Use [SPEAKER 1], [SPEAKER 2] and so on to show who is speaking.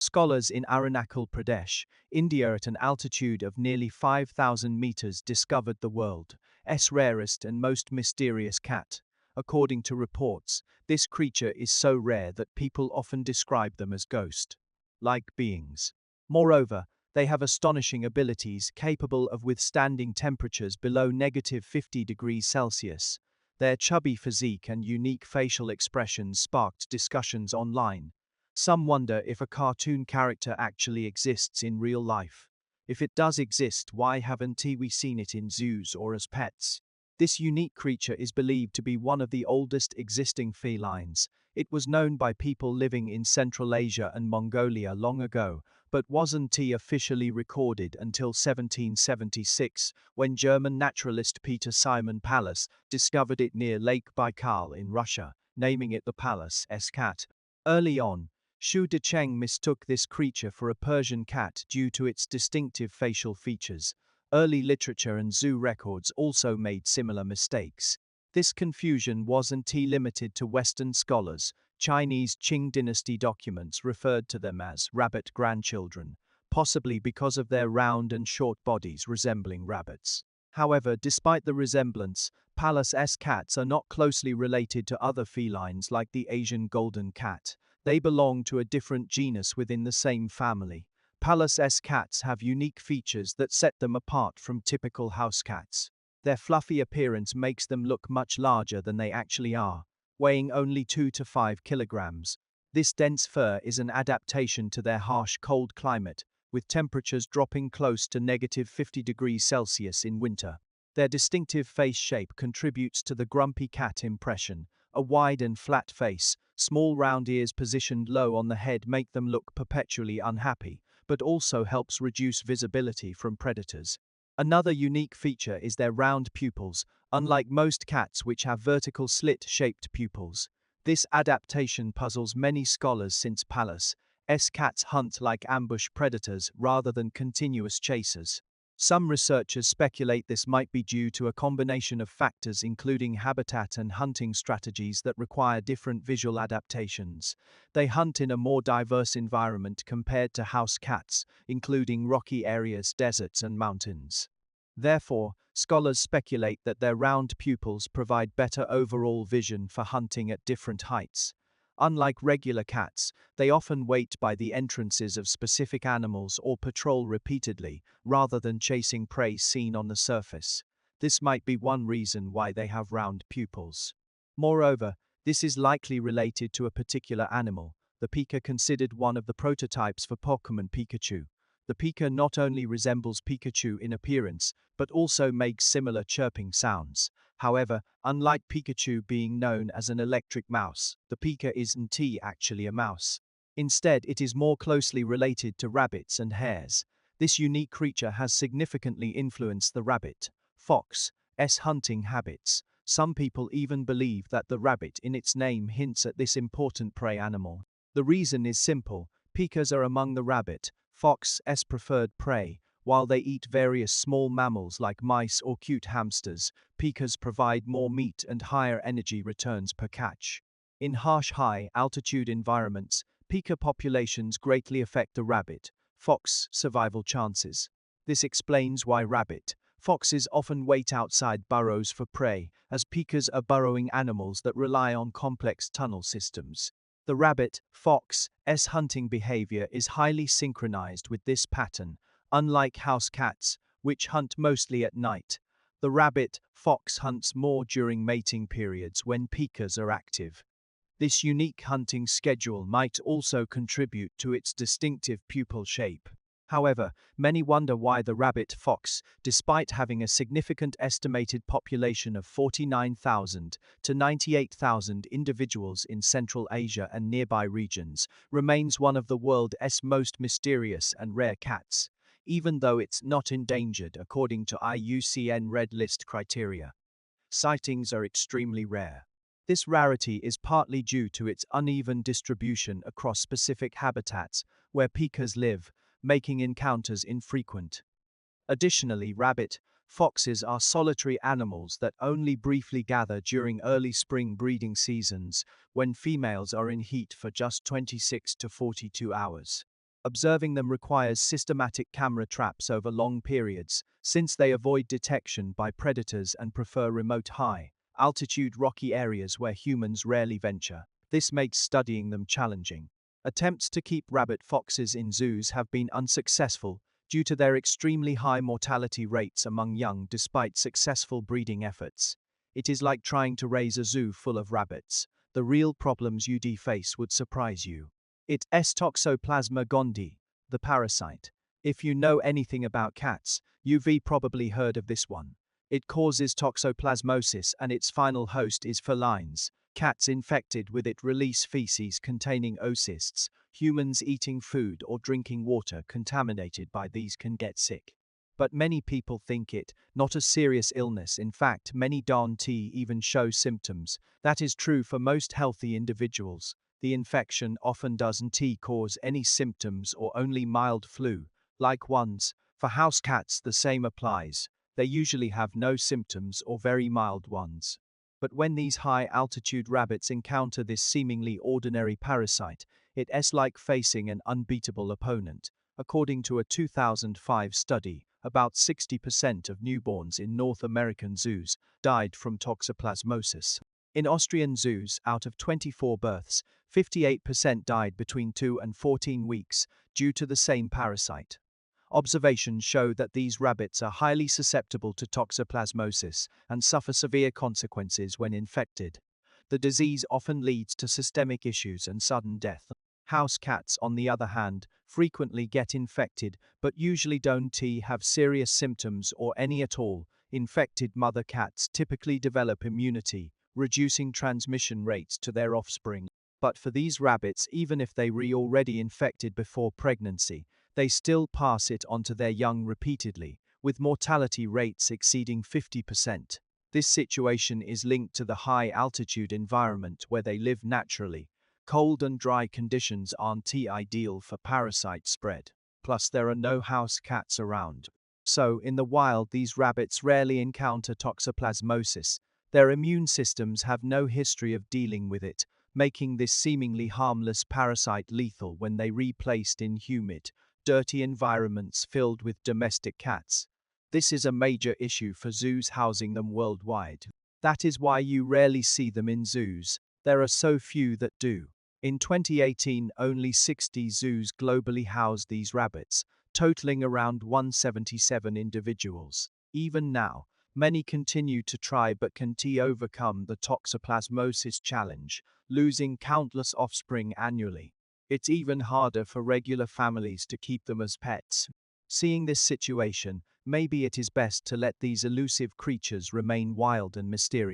[SPEAKER 1] Scholars in Arunachal Pradesh, India at an altitude of nearly 5,000 meters discovered the world's rarest and most mysterious cat. According to reports, this creature is so rare that people often describe them as ghost-like beings. Moreover, they have astonishing abilities capable of withstanding temperatures below -50 degrees Celsius. Their chubby physique and unique facial expressions sparked discussions online. Some wonder if a cartoon character actually exists in real life. If it does exist, why haven't we seen it in zoos or as pets? This unique creature is believed to be one of the oldest existing felines. It was known by people living in Central Asia and Mongolia long ago, but wasn't officially recorded until 1776, when German naturalist Peter Simon Pallas discovered it near Lake Baikal in Russia, naming it the Pallas cat. Early on, Xu Decheng mistook this creature for a Persian cat due to its distinctive facial features. Early literature and zoo records also made similar mistakes. This confusion wasn't limited to Western scholars. Chinese Qing dynasty documents referred to them as rabbit grandchildren, possibly because of their round and short bodies resembling rabbits. However, despite the resemblance, Pallas cats are not closely related to other felines like the Asian golden cat. They belong to a different genus within the same family. Pallas cats have unique features that set them apart from typical house cats. Their fluffy appearance makes them look much larger than they actually are, weighing only 2 to 5 kilograms. This dense fur is an adaptation to their harsh cold climate, with temperatures dropping close to -50 degrees Celsius in winter. Their distinctive face shape contributes to the grumpy cat impression. A wide and flat face, small round ears positioned low on the head make them look perpetually unhappy, but also helps reduce visibility from predators. Another unique feature is their round pupils, unlike most cats which have vertical slit-shaped pupils. This adaptation puzzles many scholars since Pallas cats hunt like ambush predators rather than continuous chasers. Some researchers speculate this might be due to a combination of factors including habitat and hunting strategies that require different visual adaptations. They hunt in a more diverse environment compared to house cats, including rocky areas, deserts, and mountains. Therefore, scholars speculate that their round pupils provide better overall vision for hunting at different heights. Unlike regular cats, they often wait by the entrances of specific animals or patrol repeatedly, rather than chasing prey seen on the surface. This might be one reason why they have round pupils. Moreover, this is likely related to a particular animal, the pika, considered one of the prototypes for Pokemon Pikachu. The pika not only resembles Pikachu in appearance, but also makes similar chirping sounds. However, unlike Pikachu being known as an electric mouse, the pika isn't actually a mouse. Instead, it is more closely related to rabbits and hares. This unique creature has significantly influenced the rabbit-fox's hunting habits. Some people even believe that the rabbit in its name hints at this important prey animal. The reason is simple: pikas are among the rabbit-fox's preferred prey. While they eat various small mammals like mice or cute hamsters, pikas provide more meat and higher energy returns per catch. In harsh high-altitude environments, pika populations greatly affect the rabbit-fox survival chances. This explains why rabbit-foxes often wait outside burrows for prey, as pikas are burrowing animals that rely on complex tunnel systems. The rabbit-fox's hunting behavior is highly synchronized with this pattern. Unlike house cats, which hunt mostly at night, the rabbit-fox hunts more during mating periods when pikas are active. This unique hunting schedule might also contribute to its distinctive pupil shape. However, many wonder why the rabbit-fox, despite having a significant estimated population of 49,000 to 98,000 individuals in Central Asia and nearby regions, remains one of the world's most mysterious and rare cats, even though it's not endangered according to IUCN Red List criteria. Sightings are extremely rare. This rarity is partly due to its uneven distribution across specific habitats where pikas live, making encounters infrequent. Additionally, rabbit-foxes are solitary animals that only briefly gather during early spring breeding seasons, when females are in heat for just 26 to 42 hours. Observing them requires systematic camera traps over long periods, since they avoid detection by predators and prefer remote high-altitude rocky areas where humans rarely venture. This makes studying them challenging. Attempts to keep rabbit foxes in zoos have been unsuccessful due to their extremely high mortality rates among young despite successful breeding efforts. It is like trying to raise a zoo full of rabbits. The real problems you'd face would surprise you. It's Toxoplasma gondii, the parasite. If you know anything about cats, you've probably heard of this one. It causes toxoplasmosis and its final host is felines. Cats infected with it release feces containing oocysts. Humans eating food or drinking water contaminated by these can get sick. But many people think it not a serious illness. In fact, many don't even show symptoms. That is true for most healthy individuals. The infection often doesn't cause any symptoms or only mild flu-like ones. For house cats, the same applies. They usually have no symptoms or very mild ones. But when these high-altitude rabbits encounter this seemingly ordinary parasite, it's like facing an unbeatable opponent. According to a 2005 study, about 60% of newborns in North American zoos died from toxoplasmosis. In Austrian zoos, out of 24 births, 58% died between 2 and 14 weeks due to the same parasite. Observations show that these rabbits are highly susceptible to toxoplasmosis and suffer severe consequences when infected. The disease often leads to systemic issues and sudden death. House cats, on the other hand, frequently get infected but usually don't have serious symptoms or any at all. Infected mother cats typically develop immunity, reducing transmission rates to their offspring. But for these rabbits, even if they were already infected before pregnancy, they still pass it on to their young repeatedly, with mortality rates exceeding 50%. This situation is linked to the high-altitude environment where they live naturally. Cold and dry conditions aren't ideal for parasite spread. Plus, there are no house cats around. So, in the wild, these rabbits rarely encounter toxoplasmosis. Their immune systems have no history of dealing with it, making this seemingly harmless parasite lethal when they are placed in humid, dirty environments filled with domestic cats. This is a major issue for zoos housing them worldwide. That is why you rarely see them in zoos. There are so few that do. In 2018, only 60 zoos globally housed these rabbits, totaling around 177 individuals. Even now, many continue to try but can't overcome the toxoplasmosis challenge, losing countless offspring annually. It's even harder for regular families to keep them as pets. Seeing this situation, maybe it is best to let these elusive creatures remain wild and mysterious.